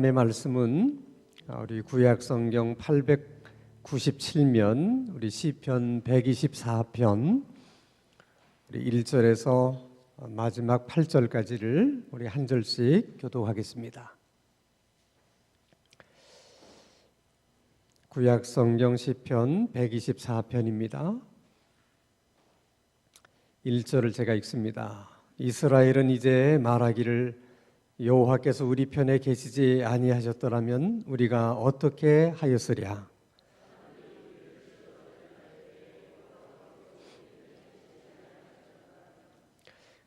하나님의 말씀은 우리 구약성경 897면 우리 시편 124편 우리 1절에서 마지막 8절까지를 우리 한 절씩 교독하겠습니다. 구약성경 시편 124편입니다. 1절을 제가 읽습니다. 이스라엘은 이제 말하기를 여호와께서 우리 편에 계시지 아니하셨더라면 우리가 어떻게 하였으랴.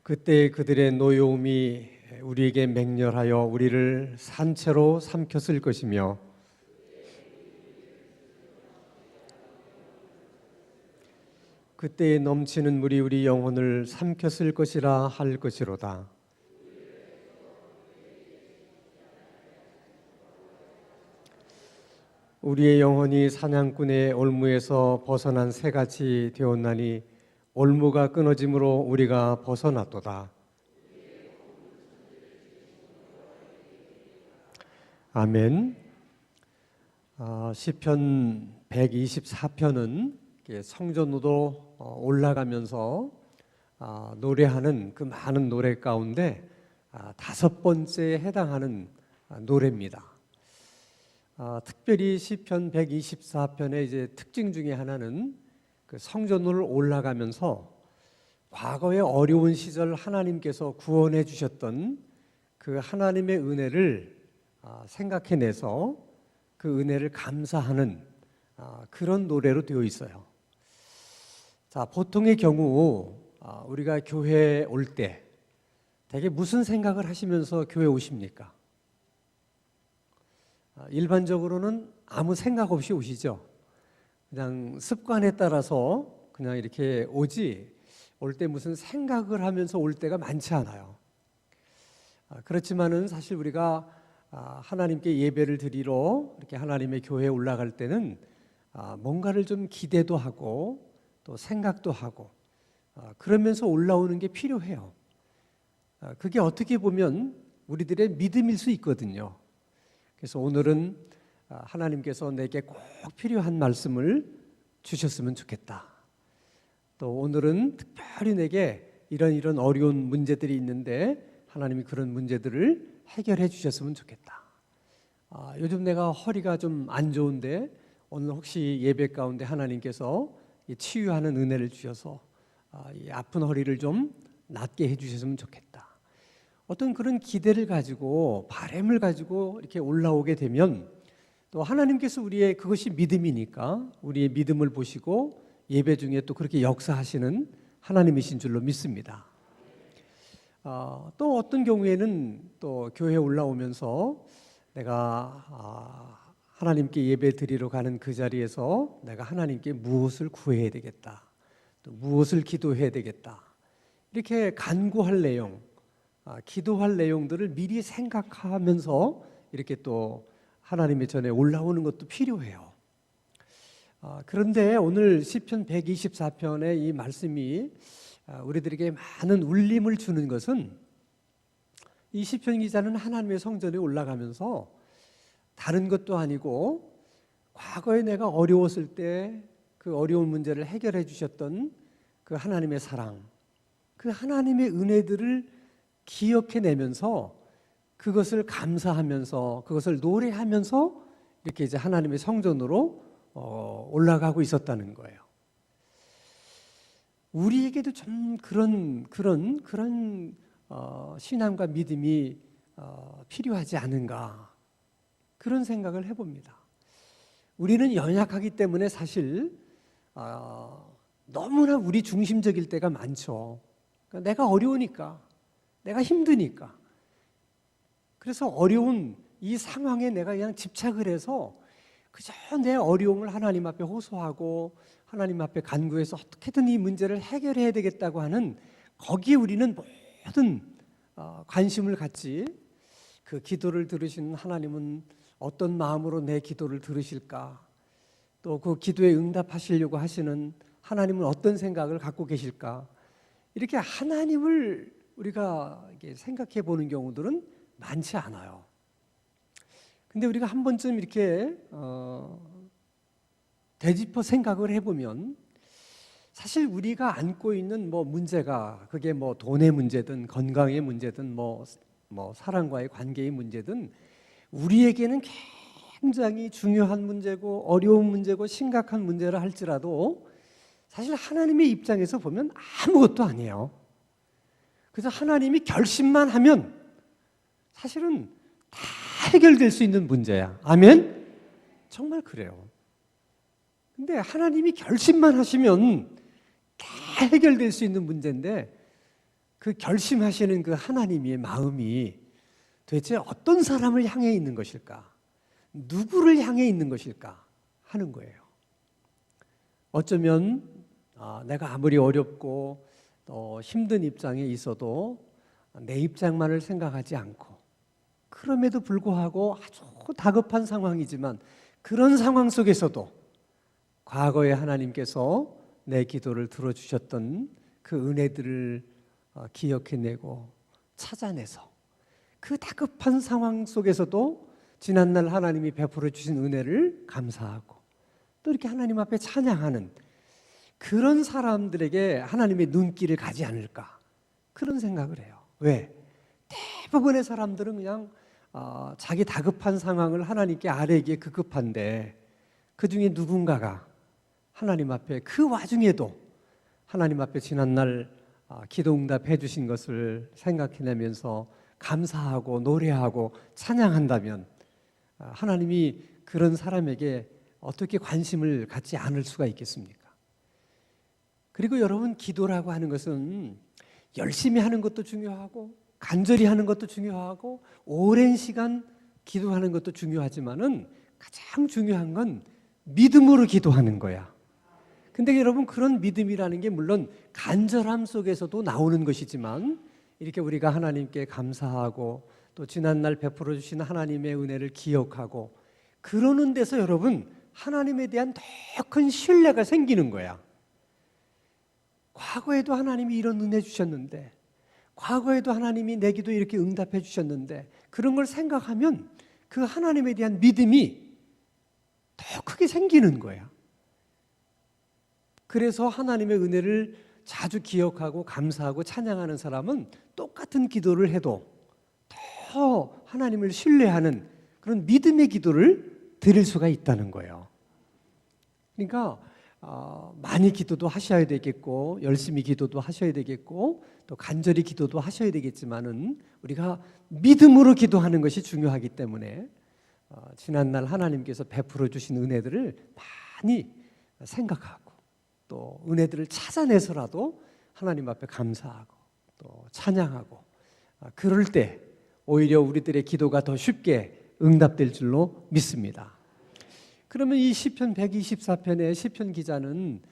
그때 그들의 노여움이 우리에게 맹렬하여 우리를 산채로 삼켰을 것이며 그때에 넘치는 물이 우리 영혼을 삼켰을 것이라 할 것이로다. 우리의 영혼이 사냥꾼의 올무에서 벗어난 새같이 되었나니 올무가 끊어짐으로 우리가 벗어났도다. 아멘. 시편 124편은 성전으로 올라가면서 노래하는 그 많은 노래 가운데 5번째에 해당하는 노래입니다. 특별히 시편 124편의 이제 특징 중에 하나는 그 성전으로 올라가면서 과거의 어려운 시절 하나님께서 구원해 주셨던 그 하나님의 은혜를 생각해내서 그 은혜를 감사하는 그런 노래로 되어 있어요. 자, 보통의 경우 우리가 교회에 올 때 대개 무슨 생각을 하시면서 교회 오십니까? 일반적으로는 아무 생각 없이 오시죠. 그냥 습관에 따라서 그냥 이렇게 오지 올 때 무슨 생각을 하면서 올 때가 많지 않아요. 그렇지만은 사실 우리가 하나님께 예배를 드리러 이렇게 하나님의 교회에 올라갈 때는 뭔가를 좀 기대도 하고 또 생각도 하고 그러면서 올라오는 게 필요해요. 그게 어떻게 보면 우리들의 믿음일 수 있거든요. 그래서 오늘은 하나님께서 내게 꼭 필요한 말씀을 주셨으면 좋겠다. 또 오늘은 특별히 내게 이런 어려운 문제들이 있는데 하나님이 그런 문제들을 해결해 주셨으면 좋겠다. 요즘 내가 허리가 좀 안 좋은데 오늘 혹시 예배 가운데 하나님께서 치유하는 은혜를 주셔서 이 아픈 허리를 좀 낫게 해주셨으면 좋겠다. 어떤 그런 기대를 가지고 바람을 가지고 이렇게 올라오게 되면 또 하나님께서 우리의 그것이 믿음이니까 우리의 믿음을 보시고 예배 중에 또 그렇게 역사하시는 하나님이신 줄로 믿습니다. 또 어떤 경우에는 또 교회에 올라오면서 내가 하나님께 예배 드리러 가는 그 자리에서 내가 하나님께 무엇을 구해야 되겠다, 또 무엇을 기도해야 되겠다, 이렇게 간구할 내용, 기도할 내용들을 미리 생각하면서 이렇게 또 하나님의 전에 올라오는 것도 필요해요. 그런데 오늘 시편 124편의 이 말씀이 우리들에게 많은 울림을 주는 것은 이 시편 기자는 하나님의 성전에 올라가면서 다른 것도 아니고 과거에 내가 어려웠을 때 그 어려운 문제를 해결해 주셨던 그 하나님의 사랑, 그 하나님의 은혜들을 기억해내면서 그것을 감사하면서 그것을 노래하면서 이렇게 이제 하나님의 성전으로 올라가고 있었다는 거예요. 우리에게도 좀 그런 신앙과 믿음이 필요하지 않은가 그런 생각을 해봅니다. 우리는 연약하기 때문에 사실 너무나 우리 중심적일 때가 많죠. 그러니까 내가 어려우니까, 내가 힘드니까. 그래서 어려운 이 상황에 내가 그냥 집착을 해서 그저 내 어려움을 하나님 앞에 호소하고 하나님 앞에 간구해서 어떻게든 이 문제를 해결해야 되겠다고 하는 거기에 우리는 모든 관심을 갖지, 그 기도를 들으시는 하나님은 어떤 마음으로 내 기도를 들으실까, 또 그 기도에 응답하시려고 하시는 하나님은 어떤 생각을 갖고 계실까, 이렇게 하나님을 우리가 생각해 보는 경우들은 많지 않아요. 근데 우리가 한 번쯤 이렇게 되짚어 생각을 해보면 사실 우리가 안고 있는 뭐 문제가 그게 뭐 돈의 문제든 건강의 문제든 뭐 사람과의 관계의 문제든 우리에게는 굉장히 중요한 문제고 어려운 문제고 심각한 문제라 할지라도 사실 하나님의 입장에서 보면 아무것도 아니에요. 그래서 하나님이 결심만 하면 사실은 다 해결될 수 있는 문제야. 아멘? 정말 그래요. 근데 하나님이 결심만 하시면 다 해결될 수 있는 문제인데 그 결심하시는 그 하나님의 마음이 도대체 어떤 사람을 향해 있는 것일까? 누구를 향해 있는 것일까? 하는 거예요. 어쩌면 내가 아무리 어렵고 힘든 입장에 있어도 내 입장만을 생각하지 않고 그럼에도 불구하고 아주 다급한 상황이지만 그런 상황 속에서도 과거에 하나님께서 내 기도를 들어주셨던 그 은혜들을 기억해내고 찾아내서 그 다급한 상황 속에서도 지난날 하나님이 베풀어 주신 은혜를 감사하고 또 이렇게 하나님 앞에 찬양하는 그런 사람들에게 하나님의 눈길을 가지 않을까 그런 생각을 해요. 왜? 대부분의 사람들은 그냥 자기 다급한 상황을 하나님께 아뢰기에 급급한데 그 중에 누군가가 하나님 앞에 그 와중에도 하나님 앞에 지난날 기도 응답해 주신 것을 생각해내면서 감사하고 노래하고 찬양한다면 하나님이 그런 사람에게 어떻게 관심을 갖지 않을 수가 있겠습니까? 그리고 여러분, 기도라고 하는 것은 열심히 하는 것도 중요하고 간절히 하는 것도 중요하고 오랜 시간 기도하는 것도 중요하지만은 가장 중요한 건 믿음으로 기도하는 거야. 근데 여러분, 그런 믿음이라는 게 물론 간절함 속에서도 나오는 것이지만 이렇게 우리가 하나님께 감사하고 또 지난날 베풀어 주신 하나님의 은혜를 기억하고 그러는 데서 여러분, 하나님에 대한 더 큰 신뢰가 생기는 거야. 과거에도 하나님이 이런 은혜 주셨는데, 과거에도 하나님이 내 기도 이렇게 응답해 주셨는데, 그런 걸 생각하면 그 하나님에 대한 믿음이 더 크게 생기는 거야. 그래서 하나님의 은혜를 자주 기억하고 감사하고 찬양하는 사람은 똑같은 기도를 해도 더 하나님을 신뢰하는 그런 믿음의 기도를 드릴 수가 있다는 거예요. 그러니까 많이 기도도 하셔야 되겠고 열심히 기도도 하셔야 되겠고 또 간절히 기도도 하셔야 되겠지만은 우리가 믿음으로 기도하는 것이 중요하기 때문에 지난날 하나님께서 베풀어 주신 은혜들을 많이 생각하고 또 은혜들을 찾아내서라도 하나님 앞에 감사하고 또 찬양하고 그럴 때 오히려 우리들의 기도가 더 쉽게 응답될 줄로 믿습니다. 그러면 이 시편 124편의 시편 기자는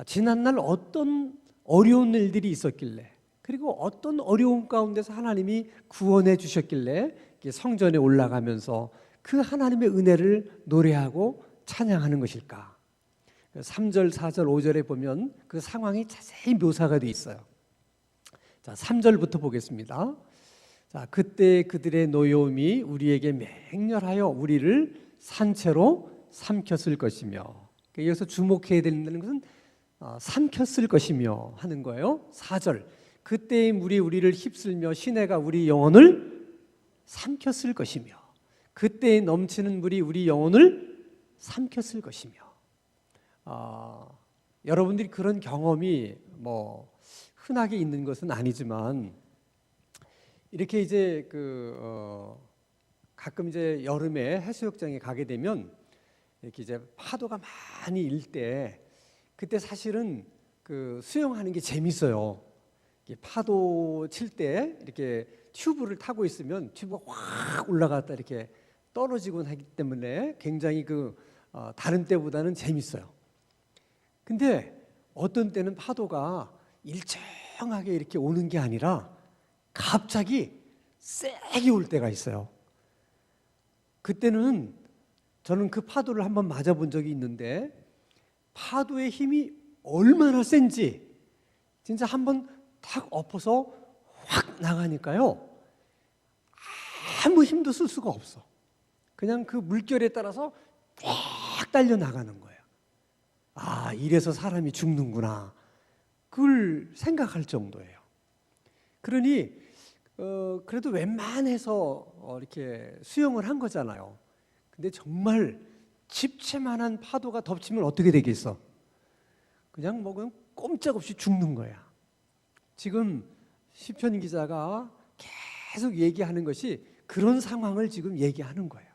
지난날 어떤 어려운 일들이 있었길래 그리고 어떤 어려움 가운데서 하나님이 구원해 주셨길래 성전에 올라가면서 그 하나님의 은혜를 노래하고 찬양하는 것일까? 3절, 4절, 5절에 보면 그 상황이 자세히 묘사가 되어 있어요. 자, 3절부터 보겠습니다. 자, 그때 그들의 노여움이 우리에게 맹렬하여 우리를 산채로 삼켰을 것이며, 여기서 주목해야 되는 것은 삼켰을 것이며 하는 거예요. 4절, 그때의 물이 우리를 휩쓸며 시내가 우리 영혼을 삼켰을 것이며, 그때에 넘치는 물이 우리 영혼을 삼켰을 것이며. 여러분들이 그런 경험이 뭐 흔하게 있는 것은 아니지만 이렇게 이제 가끔 이제 여름에 해수욕장에 가게 되면 이렇게 이제 파도가 많이 일 때 그때 사실은 수영하는 게 재밌어요. 파도 칠 때 이렇게 튜브를 타고 있으면 튜브가 확 올라갔다 이렇게 떨어지곤 하기 때문에 굉장히 다른 때보다는 재밌어요. 근데 어떤 때는 파도가 일정하게 이렇게 오는 게 아니라 갑자기 세게 올 때가 있어요. 그때는 저는 그 파도를 한번 맞아본 적이 있는데 파도의 힘이 얼마나 센지 진짜 한번 탁 엎어서 확 나가니까요. 아무 힘도 쓸 수가 없어. 그냥 그 물결에 따라서 쫙 달려 나가는 거예요. 아, 이래서 사람이 죽는구나. 그걸 생각할 정도예요. 그러니 그래도 웬만해서 이렇게 수영을 한 거잖아요. 근데 정말 집채만한 파도가 덮치면 어떻게 되겠어? 그냥 그냥 꼼짝없이 죽는 거야. 지금 시편 기자가 계속 얘기하는 것이 그런 상황을 지금 얘기하는 거예요.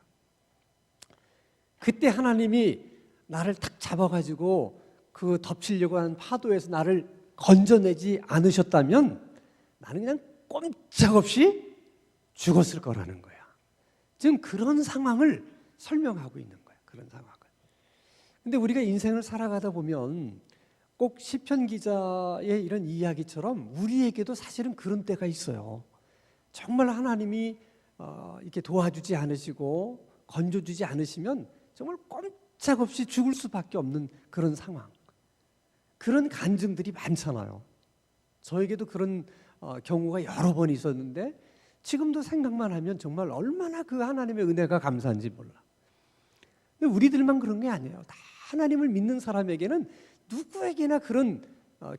그때 하나님이 나를 탁 잡아가지고 그 덮치려고 하는 파도에서 나를 건져내지 않으셨다면 나는 그냥 꼼짝없이 죽었을 거라는 거야. 지금 그런 상황을 설명하고 있는 거야. 그런 상황을. 근데 우리가 인생을 살아가다 보면 꼭 시편 기자의 이런 이야기처럼 우리에게도 사실은 그런 때가 있어요. 정말 하나님이 이렇게 도와주지 않으시고 건져주지 않으시면 정말 꼼짝없이 죽을 수밖에 없는 그런 상황. 그런 간증들이 많잖아요. 저에게도 그런 경우가 여러 번 있었는데 지금도 생각만 하면 정말 얼마나 그 하나님의 은혜가 감사한지 몰라. 근데 우리들만 그런 게 아니에요. 다 하나님을 믿는 사람에게는 누구에게나 그런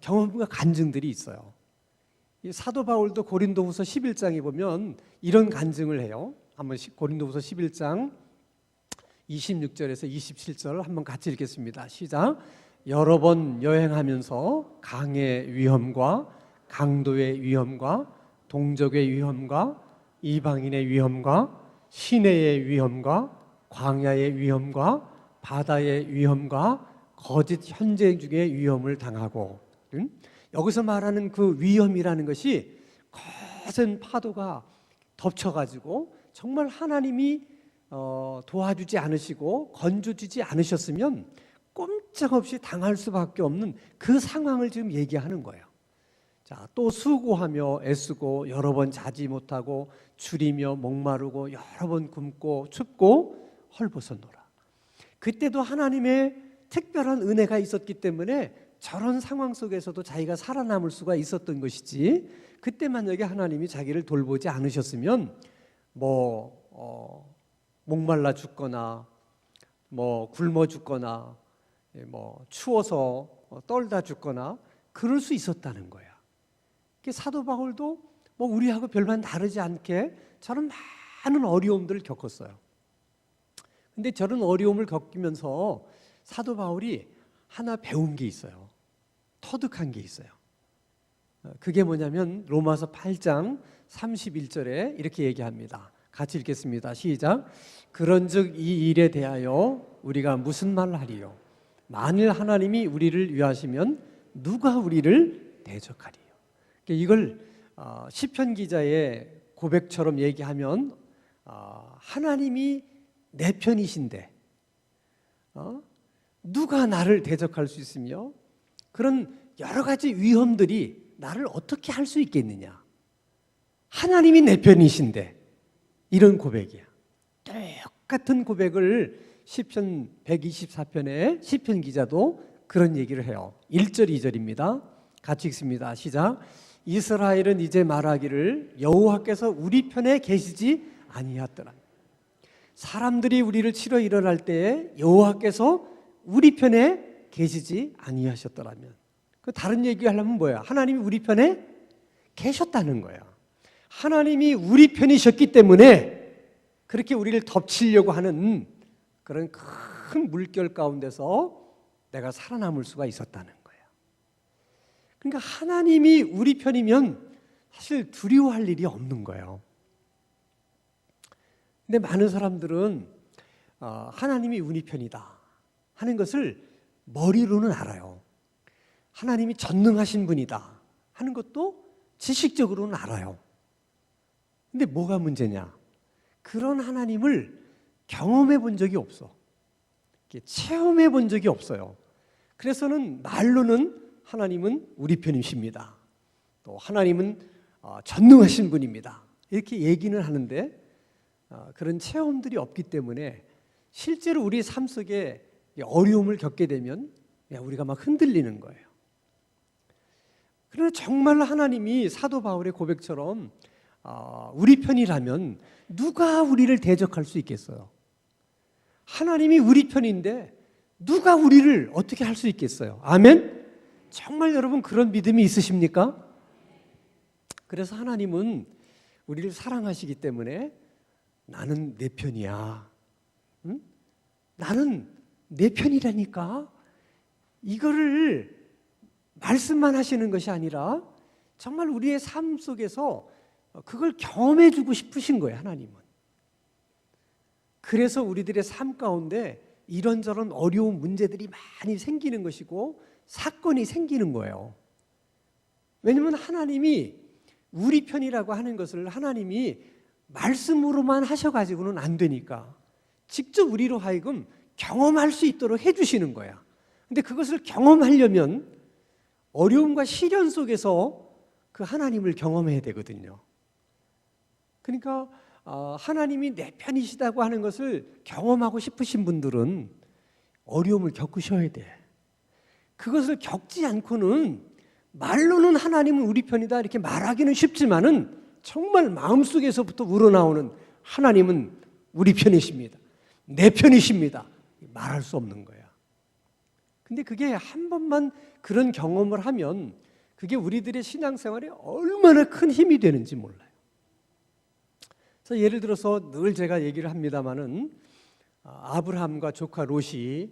경험과 간증들이 있어요. 이 사도 바울도 고린도후서 11장에 보면 이런 간증을 해요. 한번 고린도후서 11장 26절에서 27절 한번 같이 읽겠습니다. 시작. 여러 번 여행하면서 강의 위험과 강도의 위험과 동족의 위험과 이방인의 위험과 시내의 위험과 광야의 위험과 바다의 위험과 거짓 현재 중의 위험을 당하고, 여기서 말하는 그 위험이라는 것이 거센 파도가 덮쳐가지고 정말 하나님이 도와주지 않으시고 건져주지 않으셨으면 꼼짝없이 당할 수밖에 없는 그 상황을 지금 얘기하는 거예요. 자, 또 수고하며 애쓰고 여러 번 자지 못하고 줄이며 목마르고 여러 번 굶고 춥고 헐벗어노라. 그때도 하나님의 특별한 은혜가 있었기 때문에 저런 상황 속에서도 자기가 살아남을 수가 있었던 것이지, 그때 만약에 하나님이 자기를 돌보지 않으셨으면 목말라 죽거나 굶어 죽거나 추워서 떨다 죽거나 그럴 수 있었다는 거야. 사도 바울도 우리하고 별반 다르지 않게 저런 많은 어려움들을 겪었어요. 근데 저런 어려움을 겪으면서 사도 바울이 하나 배운 게 있어요. 터득한 게 있어요. 그게 뭐냐면 로마서 8장 31절에 이렇게 얘기합니다. 같이 읽겠습니다. 시작. 그런즉 이 일에 대하여 우리가 무슨 말을 하리요? 만일 하나님이 우리를 위하시면 누가 우리를 대적하리요? 이걸 시편 기자의 고백처럼 얘기하면 하나님이 내 편이신데 누가 나를 대적할 수 있으며 그런 여러 가지 위험들이 나를 어떻게 할 수 있겠느냐? 하나님이 내 편이신데, 이런 고백이야. 똑같은 고백을 시편 124편에 시편 기자도 그런 얘기를 해요. 1절 2절입니다. 같이 읽습니다. 시작. 이스라엘은 이제 말하기를 여호와께서 우리 편에 계시지 아니하더라. 사람들이 우리를 치러 일어날 때에 여호와께서 우리 편에 계시지 아니하셨더라면, 그 다른 얘기하려면 뭐야? 하나님이 우리 편에 계셨다는 거야. 하나님이 우리 편이셨기 때문에 그렇게 우리를 덮치려고 하는 그런 큰 물결 가운데서 내가 살아남을 수가 있었다는 거야. 그러니까 하나님이 우리 편이면 사실 두려워할 일이 없는 거예요. 근데 많은 사람들은 하나님이 우리 편이다 하는 것을 머리로는 알아요. 하나님이 전능하신 분이다 하는 것도 지식적으로는 알아요. 근데 뭐가 문제냐? 그런 하나님을 경험해 본 적이 없어. 체험해 본 적이 없어요. 그래서는 말로는 하나님은 우리 편이십니다. 또 하나님은 전능하신 분입니다. 이렇게 얘기는 하는데 그런 체험들이 없기 때문에 실제로 우리 삶 속에 어려움을 겪게 되면 우리가 막 흔들리는 거예요. 그러나 정말 하나님이 사도 바울의 고백처럼 우리 편이라면 누가 우리를 대적할 수 있겠어요? 하나님이 우리 편인데 누가 우리를 어떻게 할 수 있겠어요? 아멘? 정말 여러분 그런 믿음이 있으십니까? 그래서 하나님은 우리를 사랑하시기 때문에 나는 내 편이야. 응? 나는 내 편이라니까. 이거를 말씀만 하시는 것이 아니라 정말 우리의 삶 속에서 그걸 경험해 주고 싶으신 거예요, 하나님은. 그래서 우리들의 삶 가운데 이런저런 어려운 문제들이 많이 생기는 것이고 사건이 생기는 거예요. 왜냐하면 하나님이 우리 편이라고 하는 것을 하나님이 말씀으로만 하셔가지고는 안 되니까 직접 우리로 하여금 경험할 수 있도록 해주시는 거야. 근데 그것을 경험하려면 어려움과 시련 속에서 그 하나님을 경험해야 되거든요. 그러니까 하나님이 내 편이시다고 하는 것을 경험하고 싶으신 분들은 어려움을 겪으셔야 돼. 그것을 겪지 않고는 말로는 하나님은 우리 편이다 이렇게 말하기는 쉽지만은 정말 마음속에서부터 우러나오는 하나님은 우리 편이십니다. 내 편이십니다. 말할 수 없는 거야. 근데 그게 한 번만 그런 경험을 하면 그게 우리들의 신앙생활에 얼마나 큰 힘이 되는지 몰라요. 그래서 예를 들어서 늘 제가 얘기를 합니다마는 아브라함과 조카 롯이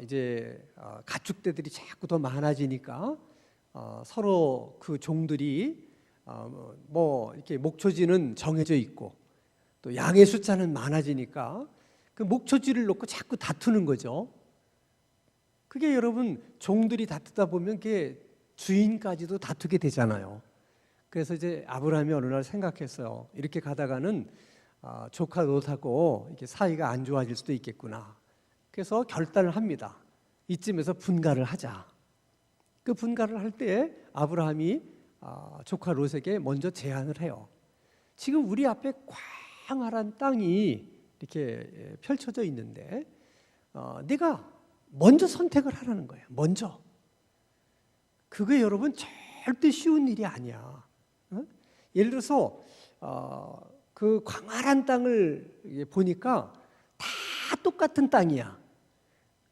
이제 가축대들이 자꾸 더 많아지니까 서로 그 종들이 뭐 이렇게 목초지는 정해져 있고 또 양의 숫자는 많아지니까 그 목초지를 놓고 자꾸 다투는 거죠. 그게 여러분 종들이 다투다 보면 그게 주인까지도 다투게 되잖아요. 그래서 이제 아브라함이 어느 날 생각했어요. 이렇게 가다가는 조카 롯하고 이렇게 사이가 안 좋아질 수도 있겠구나. 그래서 결단을 합니다. 이쯤에서 분가를 하자. 그 분가를 할 때 아브라함이 조카 롯에게 먼저 제안을 해요. 지금 우리 앞에 광활한 땅이 이렇게 펼쳐져 있는데 네가 먼저 선택을 하라는 거예요. 먼저. 그게 여러분 절대 쉬운 일이 아니야. 예를 들어서 그 광활한 땅을 보니까 다 똑같은 땅이야.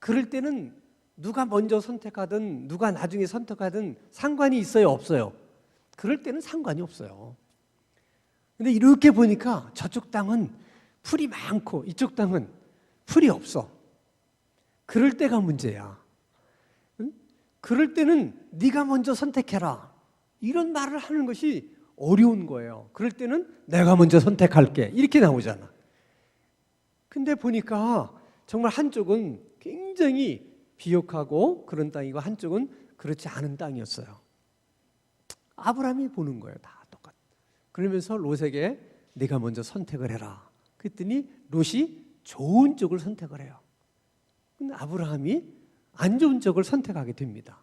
그럴 때는 누가 먼저 선택하든 누가 나중에 선택하든 상관이 있어요, 없어요? 그럴 때는 상관이 없어요. 근데 이렇게 보니까 저쪽 땅은 풀이 많고 이쪽 땅은 풀이 없어. 그럴 때가 문제야. 응? 그럴 때는 네가 먼저 선택해라. 이런 말을 하는 것이 어려운 거예요. 그럴 때는 내가 먼저 선택할게. 이렇게 나오잖아. 근데 보니까 정말 한쪽은 굉장히 비옥하고 그런 땅이고 한쪽은 그렇지 않은 땅이었어요. 아브라함이 보는 거예요. 다 똑같아. 그러면서 롯에게 네가 먼저 선택을 해라. 그랬더니 롯이 좋은 쪽을 선택을 해요. 근데 아브라함이 안 좋은 쪽을 선택하게 됩니다.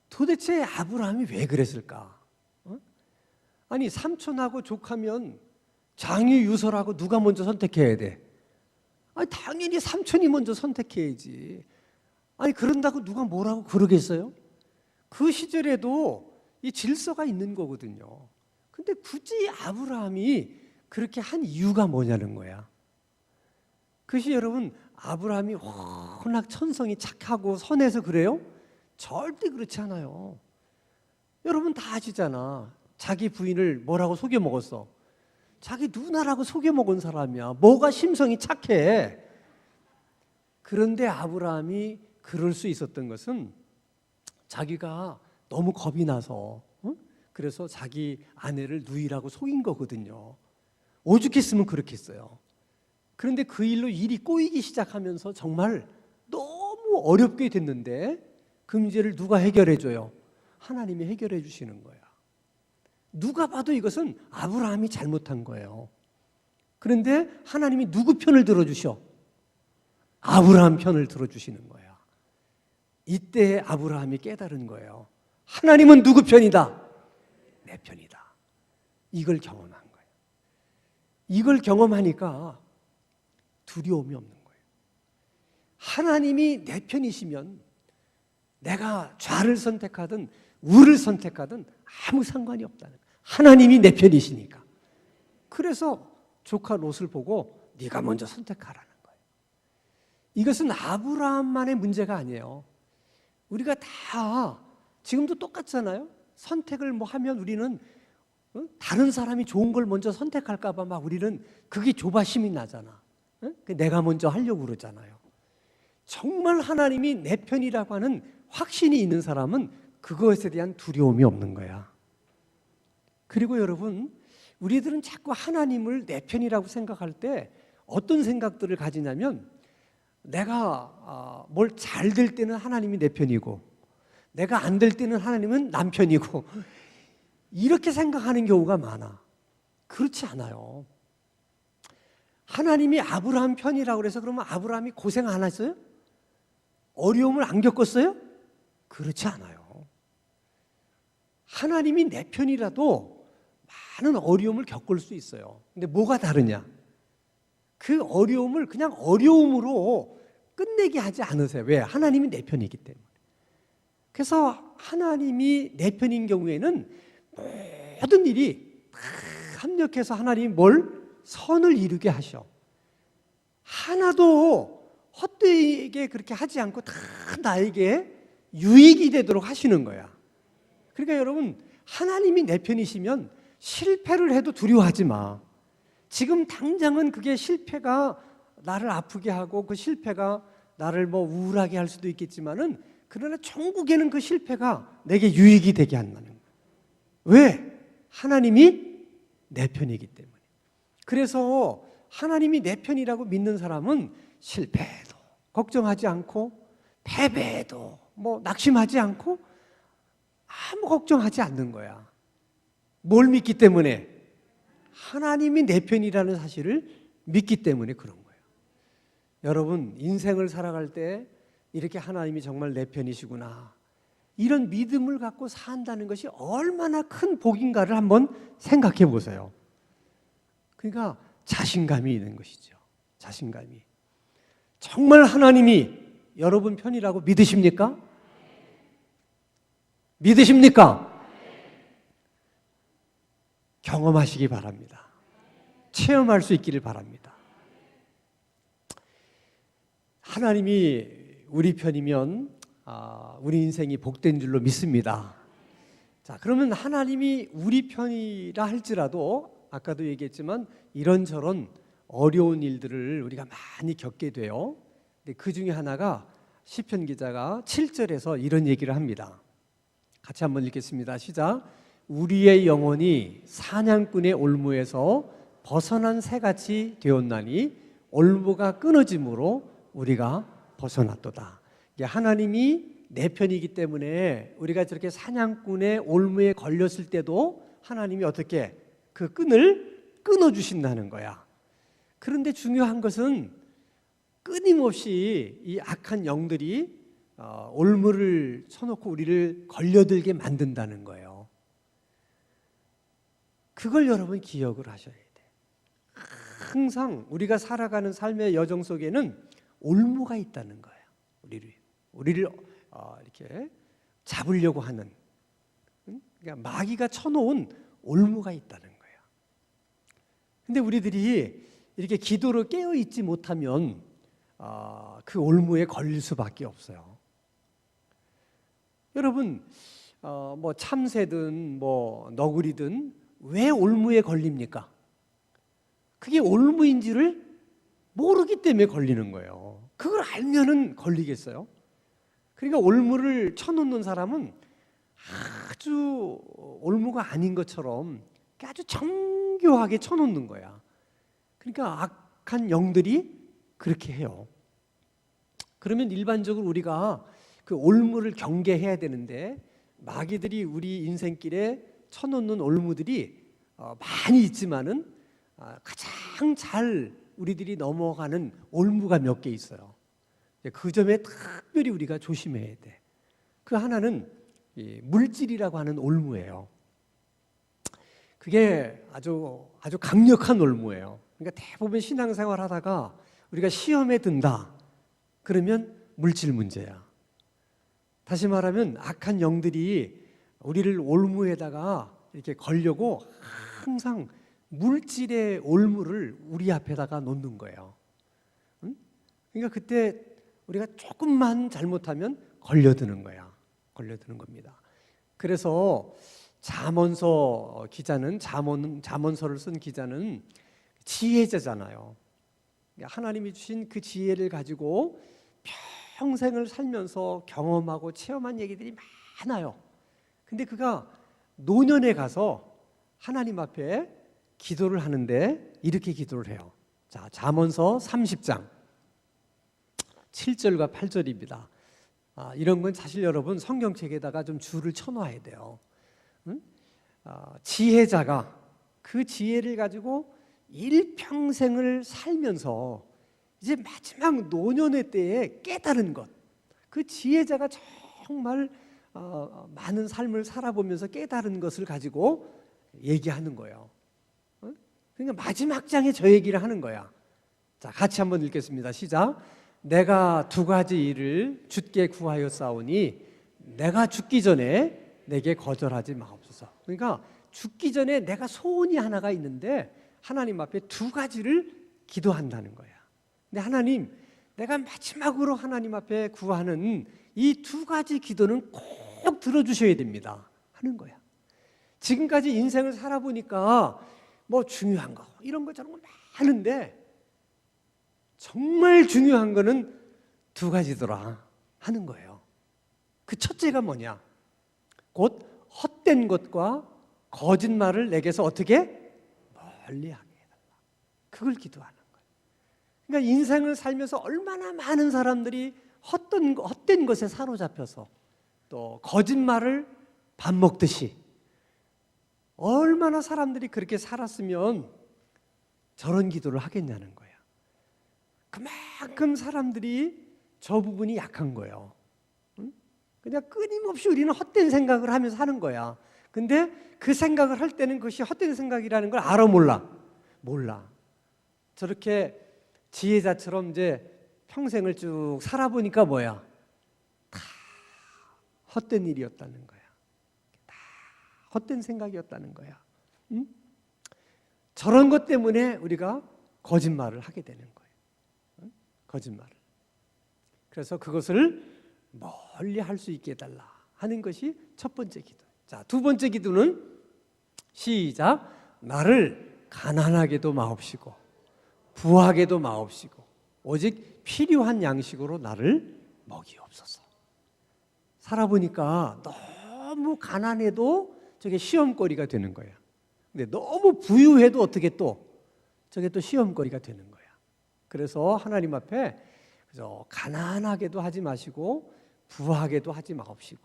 도대체 아브라함이 왜 그랬을까? 아니 삼촌하고 조카면 장유유서라고 누가 먼저 선택해야 돼? 아니 당연히 삼촌이 먼저 선택해야지. 아니 그런다고 누가 뭐라고 그러겠어요? 그 시절에도 이 질서가 있는 거거든요. 근데 굳이 아브라함이 그렇게 한 이유가 뭐냐는 거야. 그것이 여러분 아브라함이 워낙 천성이 착하고 선해서 그래요? 절대 그렇지 않아요. 여러분 다 아시잖아. 자기 부인을 뭐라고 속여 먹었어? 자기 누나라고 속여 먹은 사람이야. 뭐가 심성이 착해? 그런데 아브라함이 그럴 수 있었던 것은 자기가 너무 겁이 나서 그래서 자기 아내를 누이라고 속인 거거든요. 오죽했으면 그렇겠어요. 그런데 그 일로 일이 꼬이기 시작하면서 정말 너무 어렵게 됐는데 그 문제를 누가 해결해 줘요? 하나님이 해결해 주시는 거야. 누가 봐도 이것은 아브라함이 잘못한 거예요. 그런데 하나님이 누구 편을 들어주셔? 아브라함 편을 들어주시는 거야. 이때 아브라함이 깨달은 거예요. 하나님은 누구 편이다? 내 편이다. 이걸 경험한 거예요. 이걸 경험하니까 두려움이 없는 거예요. 하나님이 내 편이시면 내가 좌를 선택하든 우를 선택하든 아무 상관이 없다는 거예요. 하나님이 내 편이시니까. 그래서 조카 롯을 보고 네가 먼저 선택하라는 거예요. 이것은 아브라함만의 문제가 아니에요. 우리가 다 지금도 똑같잖아요. 선택을 뭐 하면 우리는 다른 사람이 좋은 걸 먼저 선택할까 봐 막 우리는 그게 조바심이 나잖아. 내가 먼저 하려고 그러잖아요. 정말 하나님이 내 편이라고 하는 확신이 있는 사람은 그것에 대한 두려움이 없는 거야. 그리고 여러분, 우리들은 자꾸 하나님을 내 편이라고 생각할 때 어떤 생각들을 가지냐면, 내가 뭘 잘 될 때는 하나님이 내 편이고 내가 안 될 때는 하나님은 남편이고 이렇게 생각하는 경우가 많아. 그렇지 않아요. 하나님이 아브라함 편이라고 그래서 그러면 아브라함이 고생 안 했어요? 어려움을 안 겪었어요? 그렇지 않아요. 하나님이 내 편이라도 많은 어려움을 겪을 수 있어요. 근데 뭐가 다르냐? 그 어려움을 그냥 어려움으로 끝내게 하지 않으세요. 왜? 하나님이 내 편이기 때문에. 그래서 하나님이 내 편인 경우에는 모든 일이 다 합력해서 하나님이 뭘? 선을 이루게 하셔. 하나도 헛되게 그렇게 하지 않고 다 나에게 유익이 되도록 하시는 거야. 그러니까 여러분, 하나님이 내 편이시면 실패를 해도 두려워하지 마. 지금 당장은 그게 실패가 나를 아프게 하고 그 실패가 나를 뭐 우울하게 할 수도 있겠지만은, 그러나 천국에는 그 실패가 내게 유익이 되게 한다는 거예요. 왜? 하나님이 내 편이기 때문에. 그래서 하나님이 내 편이라고 믿는 사람은 실패해도 걱정하지 않고 패배해도 뭐 낙심하지 않고 아무 걱정하지 않는 거야. 뭘 믿기 때문에? 하나님이 내 편이라는 사실을 믿기 때문에 그런 거예요. 여러분, 인생을 살아갈 때 이렇게 하나님이 정말 내 편이시구나, 이런 믿음을 갖고 산다는 것이 얼마나 큰 복인가를 한번 생각해 보세요. 그러니까 자신감이 있는 것이죠. 자신감이. 정말 하나님이 여러분 편이라고 믿으십니까? 믿으십니까? 경험하시기 바랍니다. 체험할 수 있기를 바랍니다. 하나님이 우리 편이면 우리 인생이 복된 줄로 믿습니다. 자, 그러면 하나님이 우리 편이라 할지라도 아까도 얘기했지만 이런저런 어려운 일들을 우리가 많이 겪게 돼요. 근데 그 중에 하나가 시편 기자가 7절에서 이런 얘기를 합니다. 같이 한번 읽겠습니다. 시작. 우리의 영혼이 사냥꾼의 올무에서 벗어난 새같이 되었나니 올무가 끊어짐으로 우리가 벗어났도다. 하나님이 내 편이기 때문에 우리가 저렇게 사냥꾼의 올무에 걸렸을 때도 하나님이 어떻게 그 끈을 끊어주신다는 거야. 그런데 중요한 것은 끊임없이 이 악한 영들이 올무를 쳐놓고 우리를 걸려들게 만든다는 거예요. 그걸 여러분 기억을 하셔야 돼. 항상 우리가 살아가는 삶의 여정 속에는 올무가 있다는 거예요. 우리를 이렇게 잡으려고 하는, 그러니까 마귀가 쳐놓은 올무가 있다는 거예요. 근데 우리들이 이렇게 기도로 깨어 있지 못하면 그 올무에 걸릴 수밖에 없어요. 여러분, 뭐 참새든 뭐 너구리든 왜 올무에 걸립니까? 그게 올무인지를 모르기 때문에 걸리는 거예요. 그걸 알면은 걸리겠어요? 그러니까 올무를 쳐놓는 사람은 아주 올무가 아닌 것처럼 아주 정교하게 쳐놓는 거야. 그러니까 악한 영들이 그렇게 해요. 그러면 일반적으로 우리가 그 올무를 경계해야 되는데, 마귀들이 우리 인생길에 쳐놓는 올무들이 많이 있지만은 가장 잘 우리들이 넘어가는 올무가 몇 개 있어요. 그 점에 특별히 우리가 조심해야 돼. 그 하나는 물질이라고 하는 올무예요. 그게 아주 강력한 올무예요. 그러니까 대부분 신앙생활 하다가 우리가 시험에 든다 그러면 물질 문제야. 다시 말하면 악한 영들이 우리를 올무에다가 이렇게 걸려고 항상 물질의 올무를 우리 앞에다가 놓는 거예요. 응? 그러니까 그때 우리가 조금만 잘못하면 걸려드는 거야. 걸려드는 겁니다. 그래서 잠언서 기자는 잠언서를 쓴 기자는 지혜자잖아요. 하나님이 주신 그 지혜를 가지고 평생을 살면서 경험하고 체험한 얘기들이 많아요. 근데 그가 노년에 가서 하나님 앞에 기도를 하는데 이렇게 기도를 해요. 자, 잠언서 30장 7절과 8절입니다. 이런 건 사실 여러분 성경책에다가 좀 줄을 쳐놔야 돼요. 응? 지혜자가 그 지혜를 가지고 일평생을 살면서 이제 마지막 노년의 때에 깨달은 것, 그 지혜자가 정말 많은 삶을 살아보면서 깨달은 것을 가지고 얘기하는 거예요. 그러니까 마지막 장에 저 얘기를 하는 거야. 자, 같이 한번 읽겠습니다. 시작. 내가 두 가지 일을 주께 구하였사오니 내가 죽기 전에 내게 거절하지 마옵소서. 그러니까 죽기 전에 내가 소원이 하나가 있는데 하나님 앞에 두 가지를 기도한다는 거야. 근데 하나님, 내가 마지막으로 하나님 앞에 구하는 이 두 가지 기도는 꼭 들어주셔야 됩니다 하는 거야. 지금까지 인생을 살아보니까 뭐 중요한 거 이런 거 저런 거 많은데 정말 중요한 거는 두 가지더라 하는 거예요. 그 첫째가 뭐냐? 곧 헛된 것과 거짓말을 내게서 어떻게 멀리하게 해달라. 그걸 기도하는 거예요. 그러니까 인생을 살면서 얼마나 많은 사람들이 헛된 것에 사로잡혀서 또 거짓말을 밥 먹듯이 얼마나 사람들이 그렇게 살았으면 저런 기도를 하겠냐는 거예요. 그만큼 사람들이 저 부분이 약한 거예요. 그냥 끊임없이 우리는 헛된 생각을 하면서 하는 거야. 근데 그 생각을 할 때는 그것이 헛된 생각이라는 걸 알아 몰라? 몰라. 저렇게 지혜자처럼 이제 평생을 쭉 살아보니까 뭐야? 다 헛된 일이었다는 거야. 다 헛된 생각이었다는 거야. 응? 저런 것 때문에 우리가 거짓말을 하게 되는 거예요. 응? 거짓말을. 그래서 그것을 멀리 할 수 있게 해달라 하는 것이 첫 번째 기도. 자, 두 번째 기도는 시작. 나를 가난하게도 마옵시고 부하게도 마옵시고 오직 필요한 양식으로 나를 먹이옵소서. 살아보니까 너무 가난해도 저게 시험거리가 되는 거야. 근데 너무 부유해도 어떻게 또 저게 또 시험거리가 되는 거야. 그래서 하나님 앞에 그래서 가난하게도 하지 마시고 부하게도 하지 마옵시고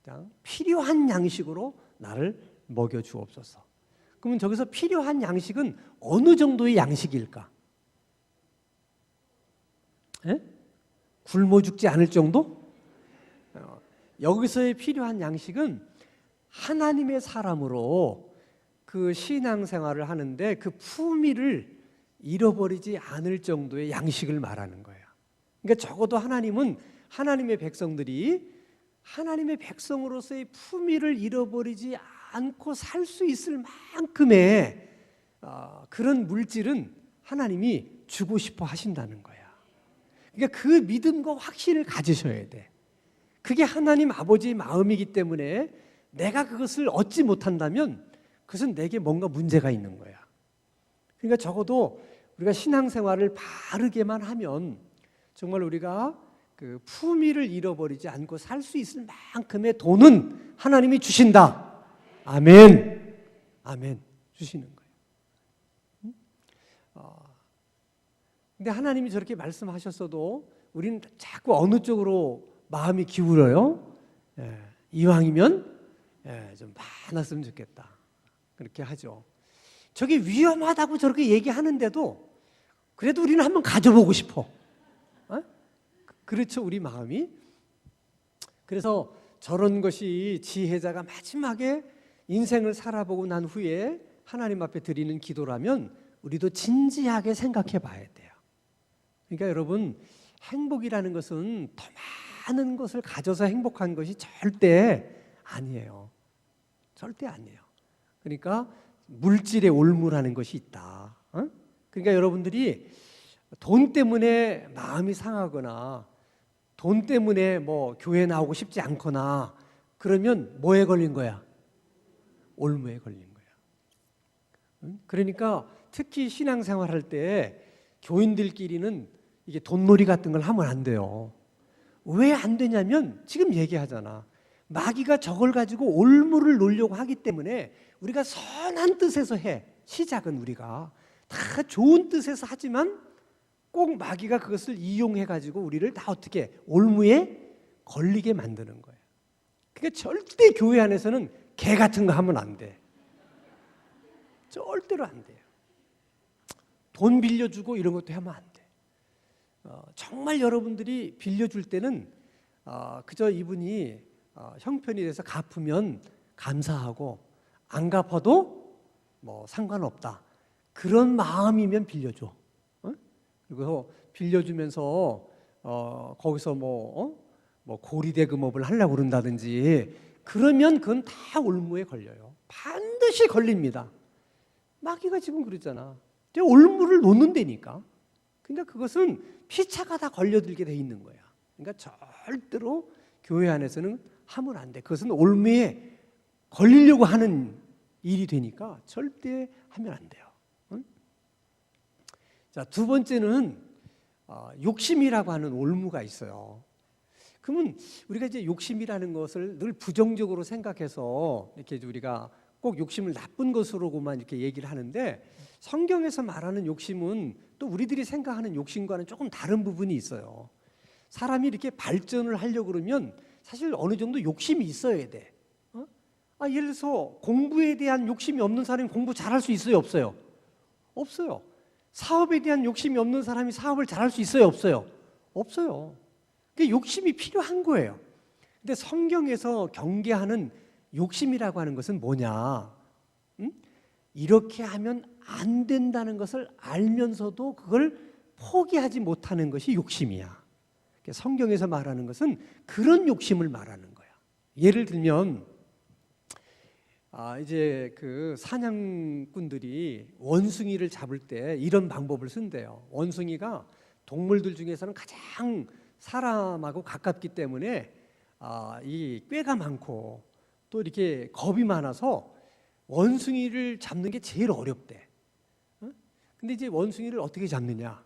그냥 필요한 양식으로 나를 먹여 주옵소서. 그러면 저기서 필요한 양식은 어느 정도의 양식일까? 에? 굶어 죽지 않을 정도? 여기서의 필요한 양식은 하나님의 사람으로 그 신앙생활을 하는데 그 품위를 잃어버리지 않을 정도의 양식을 말하는 거예요. 그러니까 적어도 하나님은 하나님의 백성들이 하나님의 백성으로서의 품위를 잃어버리지 않고 살 수 있을 만큼의 그런 물질은 하나님이 주고 싶어 하신다는 거야. 그러니까 그 믿음과 확신을 가지셔야 돼. 그게 하나님 아버지의 마음이기 때문에 내가 그것을 얻지 못한다면 그것은 내게 뭔가 문제가 있는 거야. 그러니까 적어도 우리가 신앙생활을 바르게만 하면 정말 우리가 그 품위를 잃어버리지 않고 살 수 있을 만큼의 돈은 하나님이 주신다. 아멘. 아멘. 주시는 거예요. 근데 하나님이 저렇게 말씀하셨어도 우리는 자꾸 어느 쪽으로 마음이 기울어요? 이왕이면 좀 많았으면 좋겠다. 그렇게 하죠. 저게 위험하다고 저렇게 얘기하는데도 그래도 우리는 한번 가져보고 싶어. 그렇죠, 우리 마음이. 그래서 저런 것이 지혜자가 마지막에 인생을 살아보고 난 후에 하나님 앞에 드리는 기도라면 우리도 진지하게 생각해 봐야 돼요. 그러니까 여러분, 행복이라는 것은 더 많은 것을 가져서 행복한 것이 절대 아니에요. 절대 아니에요. 그러니까 물질의 올무라는 것이 있다. 그러니까 여러분들이 돈 때문에 마음이 상하거나 돈 때문에 뭐 교회 나오고 싶지 않거나 그러면 뭐에 걸린 거야? 올무에 걸린 거야. 그러니까 특히 신앙생활할 때 교인들끼리는 이게 돈놀이 같은 걸 하면 안 돼요. 왜 안 되냐면 지금 얘기하잖아. 마귀가 저걸 가지고 올무를 놓으려고 하기 때문에 우리가 선한 뜻에서 해. 시작은 우리가 다 좋은 뜻에서 하지만 꼭 마귀가 그것을 이용해 가지고 우리를 다 어떻게 올무에 걸리게 만드는 거예요. 그러니까 절대 교회 안에서는 개 같은 거 하면 안 돼. 절대로 안 돼요. 돈 빌려주고 이런 것도 하면 안 돼. 정말 여러분들이 빌려줄 때는 그저 이분이 형편이 돼서 갚으면 감사하고 안 갚아도 뭐 상관없다. 그런 마음이면 빌려줘. 그리고 빌려주면서 거기서 뭐 고리대금업을 하려고 그런다든지 그러면 그건 다 올무에 걸려요. 반드시 걸립니다. 마귀가 지금 그러잖아. 올무를 놓는다니까. 그러니까 그것은 피차가 다 걸려들게 돼 있는 거야. 그러니까 절대로 교회 안에서는 하면 안 돼. 그것은 올무에 걸리려고 하는 일이 되니까 절대 하면 안 돼요. 자, 두 번째는 욕심이라고 하는 올무가 있어요. 그러면 우리가 이제 욕심이라는 것을 늘 부정적으로 생각해서 이렇게 우리가 꼭 욕심을 나쁜 것으로만 이렇게 얘기를 하는데 성경에서 말하는 욕심은 또 우리들이 생각하는 욕심과는 조금 다른 부분이 있어요. 사람이 이렇게 발전을 하려고 그러면 사실 어느 정도 욕심이 있어야 돼. 예를 들어서 공부에 대한 욕심이 없는 사람이 공부 잘할 수 있어요, 없어요? 없어요. 사업에 대한 욕심이 없는 사람이 사업을 잘할 수 있어요, 없어요? 없어요. 그러니까 욕심이 필요한 거예요. 근데 성경에서 경계하는 욕심이라고 하는 것은 뭐냐? 이렇게 하면 안 된다는 것을 알면서도 그걸 포기하지 못하는 것이 욕심이야. 성경에서 말하는 것은 그런 욕심을 말하는 거야. 예를 들면 이제 그 사냥꾼들이 원숭이를 잡을 때 이런 방법을 쓴대요. 원숭이가 동물들 중에서는 가장 사람하고 가깝기 때문에 이 꾀가 많고 또 이렇게 겁이 많아서 원숭이를 잡는 게 제일 어렵대. 근데 이제 원숭이를 어떻게 잡느냐?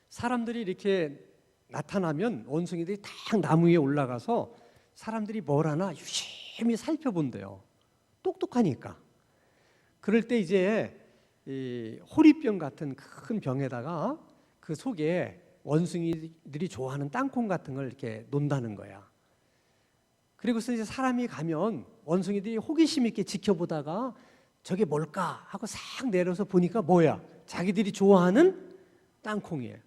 사람들이 이렇게 나타나면 원숭이들이 딱 나무 위에 올라가서 사람들이 뭘 하나 유심히 살펴본대요. 똑똑하니까. 그럴 때 이제 이 호리병 같은 큰 병에다가 그 속에 원숭이들이 좋아하는 땅콩 같은 걸 이렇게 놓는다는 거야. 그리고서 이제 사람이 가면 원숭이들이 호기심 있게 지켜보다가 저게 뭘까 하고 싹 내려서 보니까 뭐야? 자기들이 좋아하는 땅콩이에요.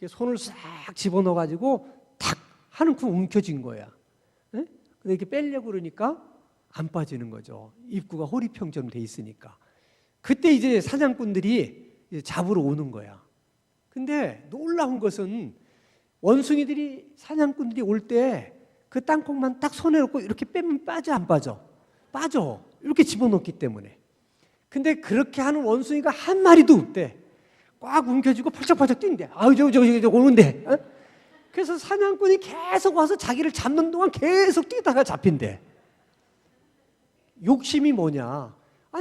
손을 싹 집어넣어 가지고 탁 한 움큼 움켜쥔 거야. 근데 이렇게 빼려고 그러니까 안 빠지는 거죠. 입구가 호리병처럼 돼 있으니까. 그때 이제 사냥꾼들이 이제 잡으러 오는 거야. 근데 놀라운 것은 원숭이들이 사냥꾼들이 올 때 그 땅콩만 딱 손에 넣고 이렇게 빼면 빠져 안 빠져? 빠져. 이렇게 집어넣기 때문에. 근데 그렇게 하는 원숭이가 한 마리도 없대. 꽉 움켜쥐고 펄쩍펄쩍 뛴대. 저기 오는데. 그래서 사냥꾼이 계속 와서 자기를 잡는 동안 계속 뛰다가 잡힌대. 욕심이 뭐냐?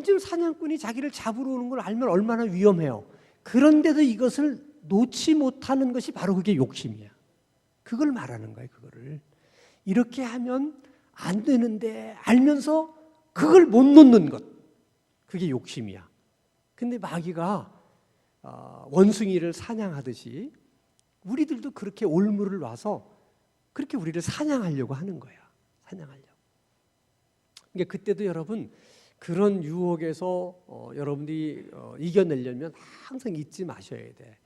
지금 사냥꾼이 자기를 잡으러 오는 걸 알면 얼마나 위험해요. 그런데도 이것을 놓지 못하는 것이 바로 그게 욕심이야. 그걸 말하는 거예요. 그거를. 이렇게 하면 안 되는데 알면서 그걸 못 놓는 것. 그게 욕심이야. 근데 마귀가 원숭이를 사냥하듯이 우리들도 그렇게 올무를 놔서 그렇게 우리를 사냥하려고 하는 거야. 사냥하려고. 그러니까 그때도 여러분 그런 유혹에서 여러분들이 이겨내려면 항상 잊지 마셔야 돼.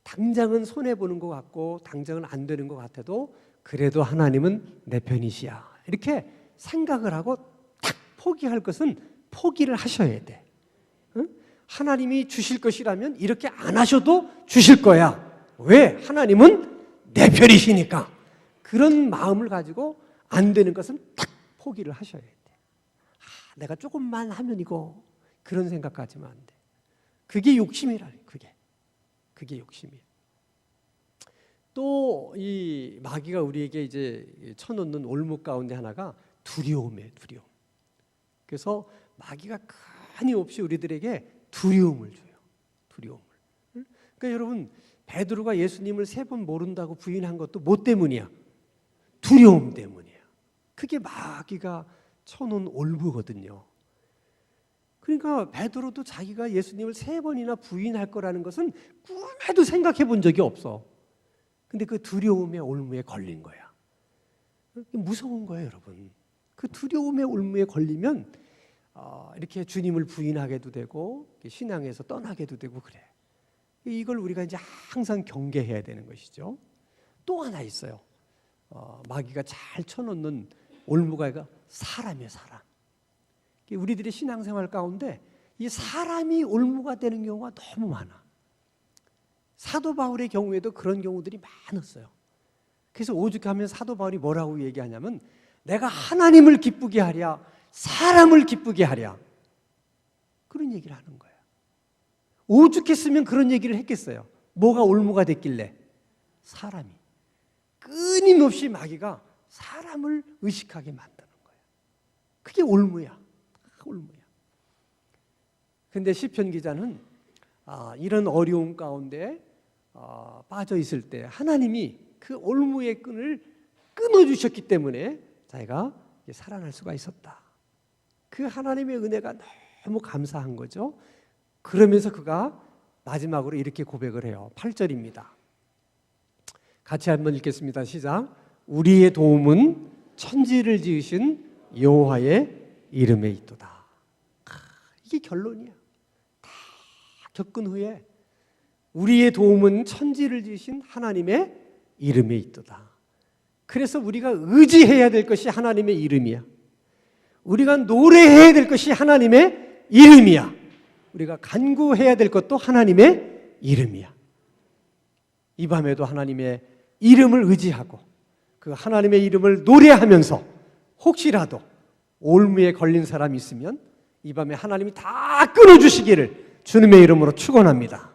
당장은 손해보는 것 같고 당장은 안 되는 것 같아도 그래도 하나님은 내 편이시야. 이렇게 생각을 하고 탁 포기할 것은 포기를 하셔야 돼. 응? 하나님이 주실 것이라면 이렇게 안 하셔도 주실 거야. 왜? 하나님은 내 편이시니까. 그런 마음을 가지고 안 되는 것은 탁 포기를 하셔야 돼. 내가 조금만 하면 그런 생각하지면 안 돼. 그게 욕심이라. 그게 욕심이야. 또 이 마귀가 우리에게 이제 쳐놓는 올무 가운데 하나가 두려움이에요. 두려움. 그래서 마귀가 끊임없이 우리들에게 두려움을 줘요. 두려움을. 그러니까 여러분, 베드로가 예수님을 3번 모른다고 부인한 것도 뭐 때문이야? 두려움 때문이야. 그게 마귀가 쳐놓은 올무거든요. 그러니까 베드로도 자기가 예수님을 3번이나 부인할 거라는 것은 꿈에도 생각해 본 적이 없어. 근데 그 두려움의 올무에 걸린 거야. 무서운 거예요, 여러분. 그 두려움의 올무에 걸리면 이렇게 주님을 부인하게도 되고 신앙에서 떠나게도 되고 그래. 이걸 우리가 이제 항상 경계해야 되는 것이죠. 또 하나 있어요. 마귀가 잘 쳐놓는 올무가 사람이에요, 사람. 우리들의 신앙생활 가운데 이 사람이 올무가 되는 경우가 너무 많아. 사도 바울의 경우에도 그런 경우들이 많았어요. 그래서 오죽하면 사도 바울이 뭐라고 얘기하냐면 내가 하나님을 기쁘게 하랴 사람을 기쁘게 하랴 그런 얘기를 하는 거예요. 오죽했으면 그런 얘기를 했겠어요. 뭐가 올무가 됐길래? 사람이. 끊임없이 마귀가 사람을 의식하게 만드는 거예요. 그게 올무야. 올무야. 근데 시편 기자는 이런 어려움 가운데 빠져 있을 때 하나님이 그 올무의 끈을 끊어주셨기 때문에 자기가 살아날 수가 있었다. 그 하나님의 은혜가 너무 감사한 거죠. 그러면서 그가 마지막으로 이렇게 고백을 해요. 8절입니다. 같이 한번 읽겠습니다. 시작. 우리의 도움은 천지를 지으신 여호와의 이름에 있도다. 이게 결론이야. 다 겪은 후에 우리의 도움은 천지를 지으신 하나님의 이름에 있도다. 그래서 우리가 의지해야 될 것이 하나님의 이름이야. 우리가 노래해야 될 것이 하나님의 이름이야. 우리가 간구해야 될 것도 하나님의 이름이야. 이 밤에도 하나님의 이름을 의지하고 그 하나님의 이름을 노래하면서 혹시라도 올무에 걸린 사람이 있으면 이 밤에 하나님이 다 끊어주시기를 주님의 이름으로 축원합니다.